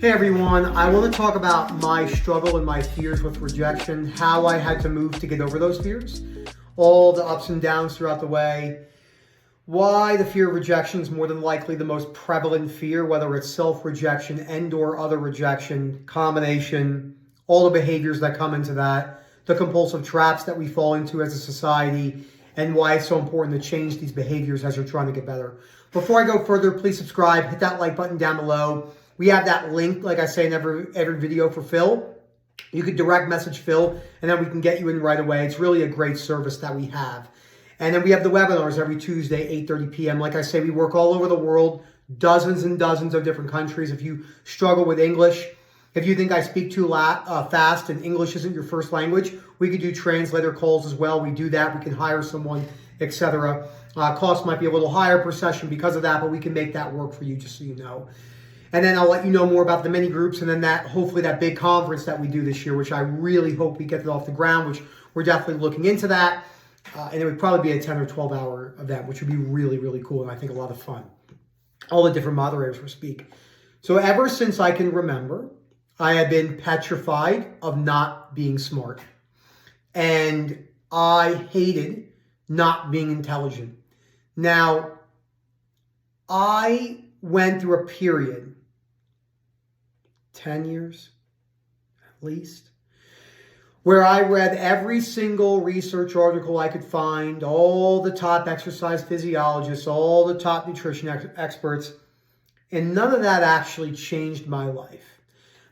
Hey everyone, I want to talk about my struggle and my fears with rejection, how I had to move to get over those fears, all the ups and downs throughout the way, why the fear of rejection is more than likely the most prevalent fear, whether it's self-rejection and or other rejection, combination, all the behaviors that come into that, the compulsive traps that we fall into as a society, and why it's so important to change these behaviors as you're trying to get better. Before I go further, please subscribe, hit that like button down below. We have that link, like I say in every video, for Phil. You could direct message Phil, and then we can get you in right away. It's really a great service that we have. And then we have the webinars every Tuesday, 8:30 p.m. Like I say, we work all over the world, dozens and dozens of different countries. If you struggle with English, if you think I speak too fast and English isn't your first language, we could do translator calls as well. We do that. We can hire someone, etc. Cost might be a little higher per session because of that, but we can make that work for you, just so you know. And then I'll let you know more about the mini groups, and then hopefully that big conference that we do this year, which I really hope we get it off the ground, which we're definitely looking into that. And it would probably be a 10 or 12 hour event, which would be really, really cool. And I think a lot of fun. All the different moderators will speak. So ever since I can remember, I have been petrified of not being smart. And I hated not being intelligent. Now, I went through a period, 10 years at least, where I read every single research article I could find, all the top exercise physiologists, all the top nutrition experts, and none of that actually changed my life.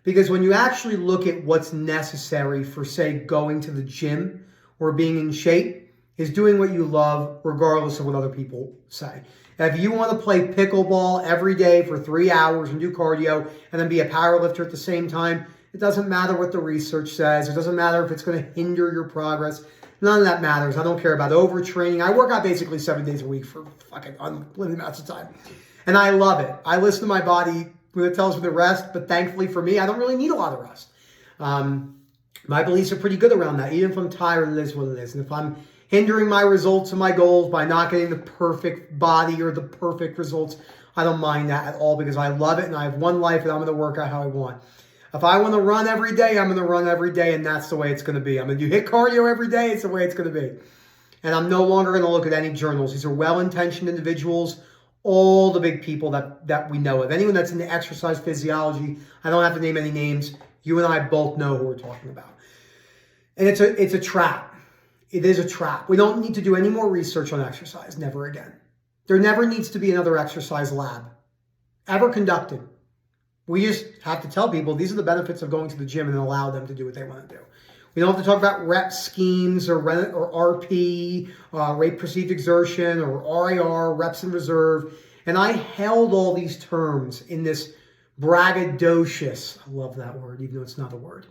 Because when you actually look at what's necessary for, say, going to the gym or being in shape, is doing what you love regardless of what other people say. If you want to play pickleball every day for 3 hours and do cardio and then be a power lifter at the same time, it doesn't matter what the research says. It doesn't matter if it's going to hinder your progress. None of that matters. I don't care about overtraining. I work out basically 7 days a week for fucking unlimited amounts of time. And I love it. I listen to my body when it tells me to rest, but thankfully for me, I don't really need a lot of rest. My beliefs are pretty good around that. Even if I'm tired, it is what it is. And if I'm hindering my results and my goals by not getting the perfect body or the perfect results, I don't mind that at all, because I love it and I have one life and I'm going to work out how I want. If I want to run every day, I'm going to run every day, and that's the way it's going to be. I'm going to do HIIT cardio every day. It's the way it's going to be. And I'm no longer going to look at any journals. These are well-intentioned individuals, all the big people that we know of. Anyone that's into exercise physiology, I don't have to name any names. You and I both know who we're talking about. And it's a trap. It is a trap. We don't need to do any more research on exercise, never again. There never needs to be another exercise lab ever conducted. We just have to tell people these are the benefits of going to the gym and allow them to do what they want to do. We don't have to talk about rep schemes or RP, rate perceived exertion, or RIR, reps in reserve. And I held all these terms in this braggadocious, I love that word, even though it's not a word,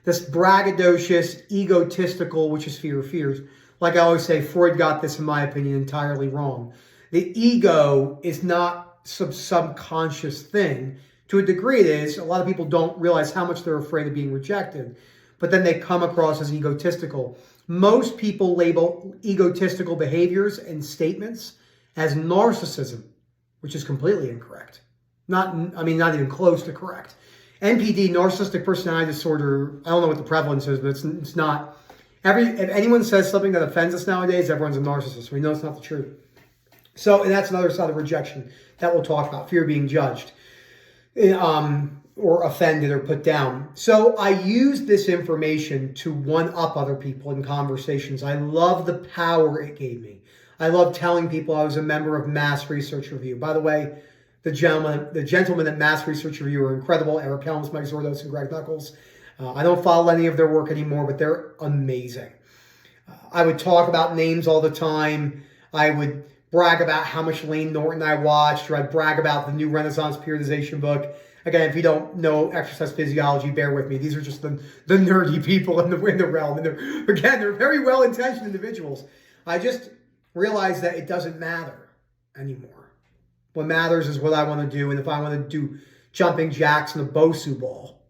this braggadocious, egotistical, which is fear of fears. Like I always say, Freud got this, in my opinion, entirely wrong. The ego is not some subconscious thing. To a degree it is. A lot of people don't realize how much they're afraid of being rejected, but then they come across as egotistical. Most people label egotistical behaviors and statements as narcissism, which is completely incorrect. Not even close to correct. NPD, narcissistic personality disorder, I don't know what the prevalence is, but it's not. If anyone says something that offends us nowadays, everyone's a narcissist. We know it's not the truth. So, and that's another side of rejection that we'll talk about, fear of being judged, or offended or put down. So I use this information to one-up other people in conversations. I love the power it gave me. I love telling people I was a member of Mass Research Review. By the way, the gentlemen at Mass Research Review are incredible. Eric Helms, Mike Zordos, and Greg Knuckles. I don't follow any of their work anymore, but they're amazing. I would talk about names all the time. I would brag about how much Lane Norton I watched, or I'd brag about the new Renaissance periodization book. Again, if you don't know exercise physiology, bear with me. These are just the nerdy people in the realm. And they're very well-intentioned individuals. I just realized that it doesn't matter anymore. What matters is what I want to do. And if I want to do jumping jacks and a Bosu ball,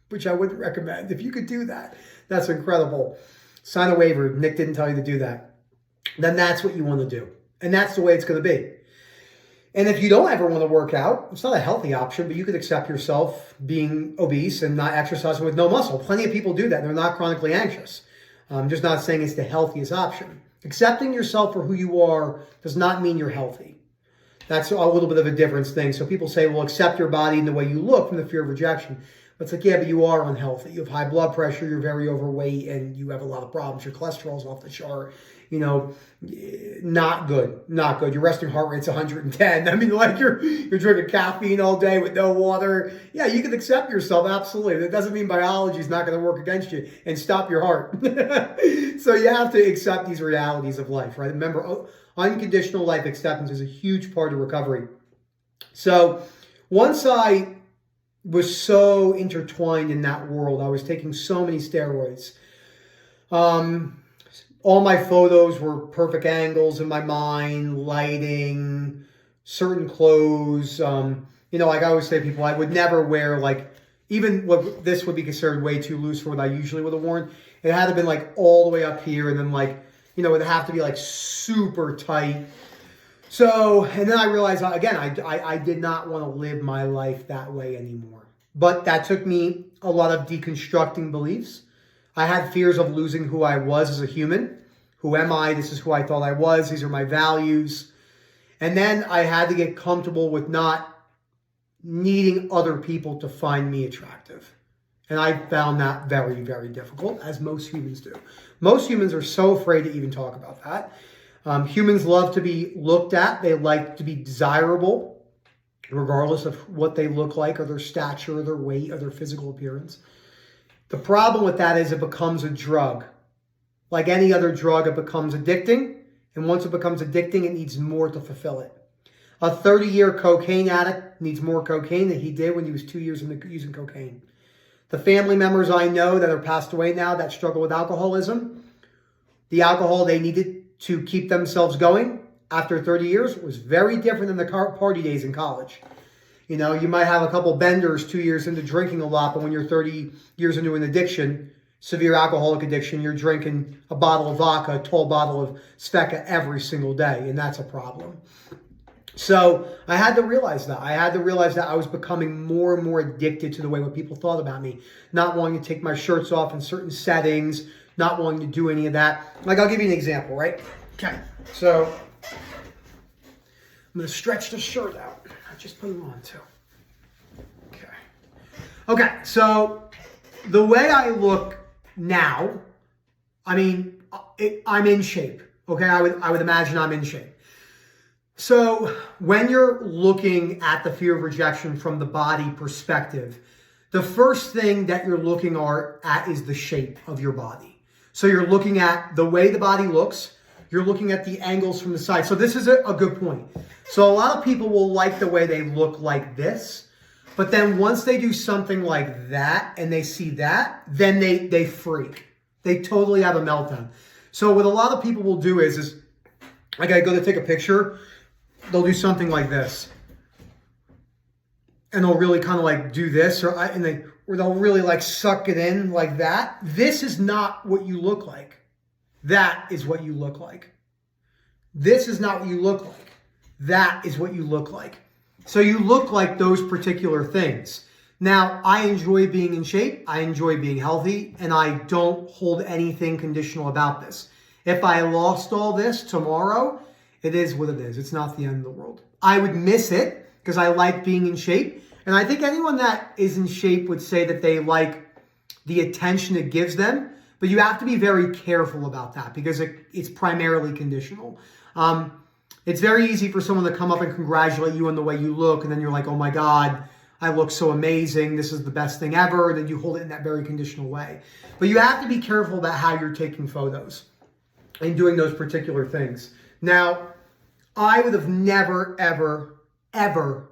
which I wouldn't recommend, if you could do that, that's incredible. Sign a waiver. Nick didn't tell you to do that. Then that's what you want to do. And that's the way it's going to be. And if you don't ever want to work out, it's not a healthy option, but you could accept yourself being obese and not exercising with no muscle. Plenty of people do that. They're not chronically anxious. I'm just not saying it's the healthiest option. Accepting yourself for who you are does not mean you're healthy. That's a little bit of a different thing. So people say, well, accept your body and the way you look from the fear of rejection. But it's like, yeah, but you are unhealthy. You have high blood pressure, you're very overweight, and you have a lot of problems. Your cholesterol's off the chart. You know, not good, not good. Your resting heart rate's 110. I mean, like you're drinking caffeine all day with no water. Yeah, you can accept yourself, absolutely. That doesn't mean biology is not going to work against you and stop your heart. So you have to accept these realities of life, right? Remember, unconditional life acceptance is a huge part of recovery. So once I was so intertwined in that world, I was taking so many steroids. All my photos were perfect angles in my mind, lighting, certain clothes. Like I always say to people, I would never wear even what this would be considered way too loose for what I usually would have worn. It had to have been all the way up here, and then it would have to be super tight. So, and then I realized, again, I did not want to live my life that way anymore. But that took me a lot of deconstructing beliefs. I had fears of losing who I was as a human. Who am I? This is who I thought I was. These are my values. And then I had to get comfortable with not needing other people to find me attractive. And I found that very, very difficult, as most humans do. Most humans are so afraid to even talk about that. Humans love to be looked at. They like to be desirable, regardless of what they look like, or their stature, or their weight, or their physical appearance. The problem with that is it becomes a drug. Like any other drug, it becomes addicting. And once it becomes addicting, it needs more to fulfill it. A 30-year cocaine addict needs more cocaine than he did when he was 2 years into using cocaine. The family members I know that are passed away now that struggle with alcoholism, the alcohol they needed to keep themselves going after 30 years was very different than the party days in college. You might have a couple benders 2 years into drinking a lot, but when you're 30 years into an addiction, severe alcoholic addiction, you're drinking a bottle of vodka, a tall bottle of Sveka every single day, and that's a problem. So I had to realize that. I had to realize that I was becoming more and more addicted to the way what people thought about me. Not wanting to take my shirts off in certain settings, not wanting to do any of that. I'll give you an example, right? Okay, so I'm going to stretch the shirt out. I just put it on too. Okay, so the way I look now, I'm in shape. Okay, I would imagine I'm in shape. So when you're looking at the fear of rejection from the body perspective, the first thing that you're looking at is the shape of your body. So you're looking at the way the body looks. You're looking at the angles from the side. So this is a good point. So a lot of people will like the way they look like this. But then once they do something like that and they see that, then they freak. They totally have a meltdown. So what a lot of people will do is I go to take a picture, they'll do something like this. And they'll really kind of do this, or they'll really suck it in like that. This is not what you look like. That is what you look like. This is not what you look like. That is what you look like. So you look like those particular things. Now, I enjoy being in shape. I enjoy being healthy, and I don't hold anything conditional about this. If I lost all this tomorrow, it is what it is. It's not the end of the world. I would miss it because I like being in shape. And I think anyone that is in shape would say that they like the attention it gives them. But you have to be very careful about that because it's primarily conditional. It's very easy for someone to come up and congratulate you on the way you look, and then you're like, oh my God, I look so amazing. This is the best thing ever. And then you hold it in that very conditional way. But you have to be careful about how you're taking photos and doing those particular things. Now, I would have never, ever, remember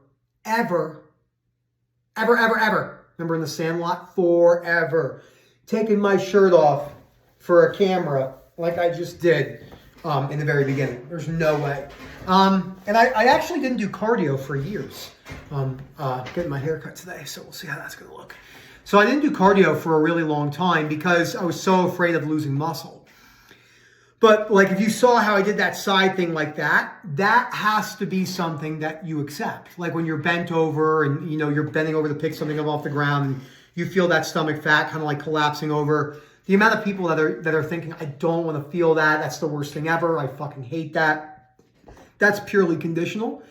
in the Sandlot? Forever. Taking my shirt off for a camera like I just did in the very beginning. There's no way. And I actually didn't do cardio for years. Getting my hair cut today, so we'll see how that's going to look. So I didn't do cardio for a really long time because I was so afraid of losing muscle. But like if you saw how I did that side thing like that, that has to be something that you accept. Like when you're bent over and you're bending over to pick something up off the ground and you feel that stomach fat kind of like collapsing over. The amount of people that are thinking, I don't want to feel that. That's the worst thing ever. I fucking hate that. That's purely conditional.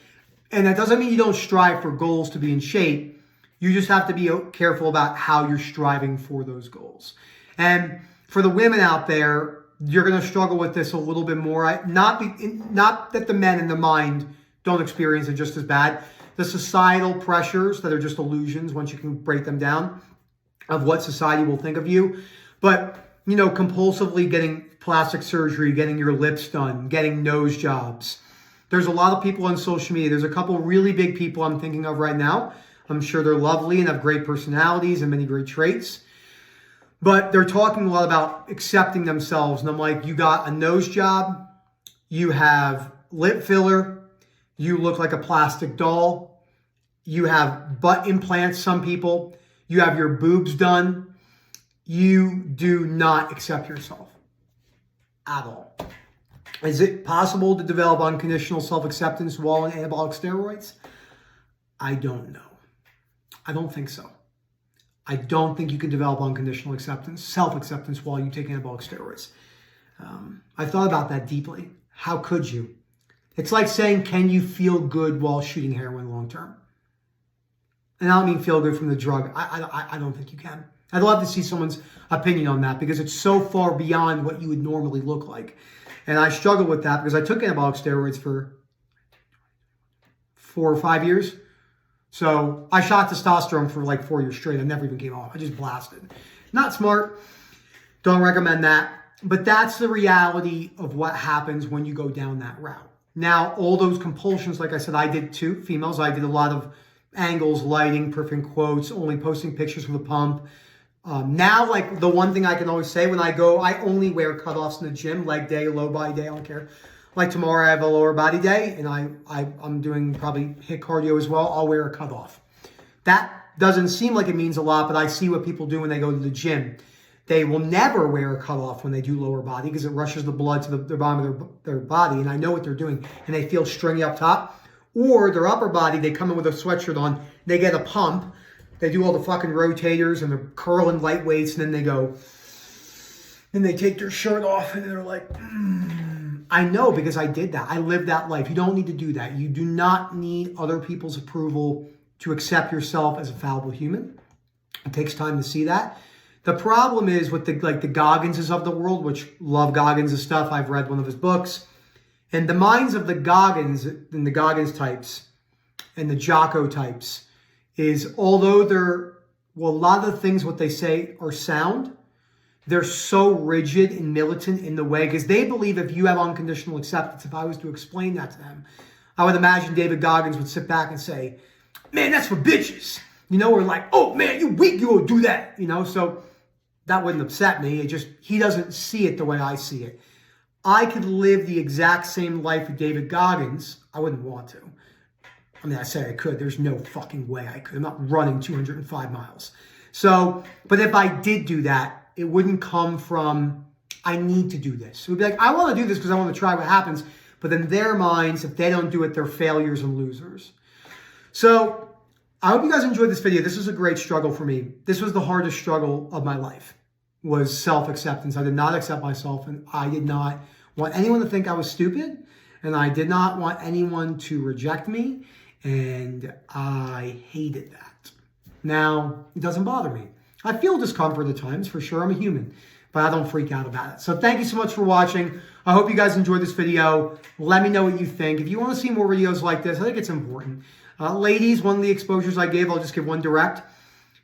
And that doesn't mean you don't strive for goals to be in shape. You just have to be careful about how you're striving for those goals. And for the women out there, you're going to struggle with this a little bit more. Not that the men in the mind don't experience it just as bad. The societal pressures that are just illusions, once you can break them down, of what society will think of you. But, compulsively getting plastic surgery, getting your lips done, getting nose jobs. There's a lot of people on social media. There's a couple really big people I'm thinking of right now. I'm sure they're lovely and have great personalities and many great traits. But they're talking a lot about accepting themselves. And I'm like, you got a nose job, you have lip filler, you look like a plastic doll, you have butt implants, some people, you have your boobs done. You do not accept yourself at all. Is it possible to develop unconditional self-acceptance while on anabolic steroids? I don't know. I don't think so. I don't think you can develop unconditional acceptance, self-acceptance while you take anabolic steroids. I thought about that deeply. How could you? It's like saying, can you feel good while shooting heroin long-term? And I don't mean feel good from the drug. I don't think you can. I'd love to see someone's opinion on that because it's so far beyond what you would normally look like. And I struggle with that because I took anabolic steroids for 4 or 5 years. So I shot testosterone for like 4 years straight. I never even came off. I just blasted. Not smart. Don't recommend that. But that's the reality of what happens when you go down that route. Now, all those compulsions, like I said, I did too. Females, I did a lot of angles, lighting, perfect quotes, only posting pictures from the pump. Now, like the one thing I can always say when I go, I only wear cutoffs in the gym, leg day, low body day, I don't care. Like tomorrow I have a lower body day and I'm doing probably HIIT cardio as well. I'll wear a cutoff. That doesn't seem like it means a lot, but I see what people do when they go to the gym. They will never wear a cutoff when they do lower body because it rushes the blood to the bottom of their body. And I know what they're doing. And they feel stringy up top. Or their upper body, they come in with a sweatshirt on. They get a pump. They do all the fucking rotators and they're curling light weights. And then they go, and they take their shirt off and they're like, I know because I did that. I lived that life. You don't need to do that. You do not need other people's approval to accept yourself as a fallible human. It takes time to see that. The problem is with the Gogginses of the world, which love Goggins' stuff. I've read one of his books. And the minds of the Goggins and the Goggins types and the Jocko types is although a lot of the things what they say are sound, they're so rigid and militant in the way because they believe if you have unconditional acceptance, if I was to explain that to them, I would imagine David Goggins would sit back and say, man, that's for bitches. Or like, oh man, you weak, you will do that. So that wouldn't upset me. He doesn't see it the way I see it. I could live the exact same life with David Goggins. I wouldn't want to. I mean, I say I could. There's no fucking way I could. I'm not running 205 miles. So, but if I did do that, it wouldn't come from, I need to do this. It would be like, I want to do this because I want to try what happens. But in their minds, if they don't do it, they're failures and losers. So I hope you guys enjoyed this video. This was a great struggle for me. This was the hardest struggle of my life, was self-acceptance. I did not accept myself, and I did not want anyone to think I was stupid, and I did not want anyone to reject me, and I hated that. Now, it doesn't bother me. I feel discomfort at times, for sure. I'm a human, but I don't freak out about it. So thank you so much for watching. I hope you guys enjoyed this video. Let me know what you think. If you want to see more videos like this, I think it's important. Ladies, one of the exposures I gave, I'll just give one direct.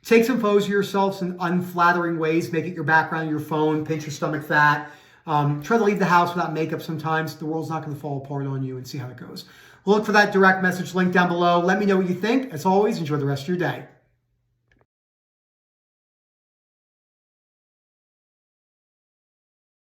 Take some photos of yourselves in unflattering ways. Make it your background, your phone, pinch your stomach fat. Try to leave the house without makeup sometimes. The world's not going to fall apart on you, and see how it goes. Look for that direct message link down below. Let me know what you think. As always, enjoy the rest of your day.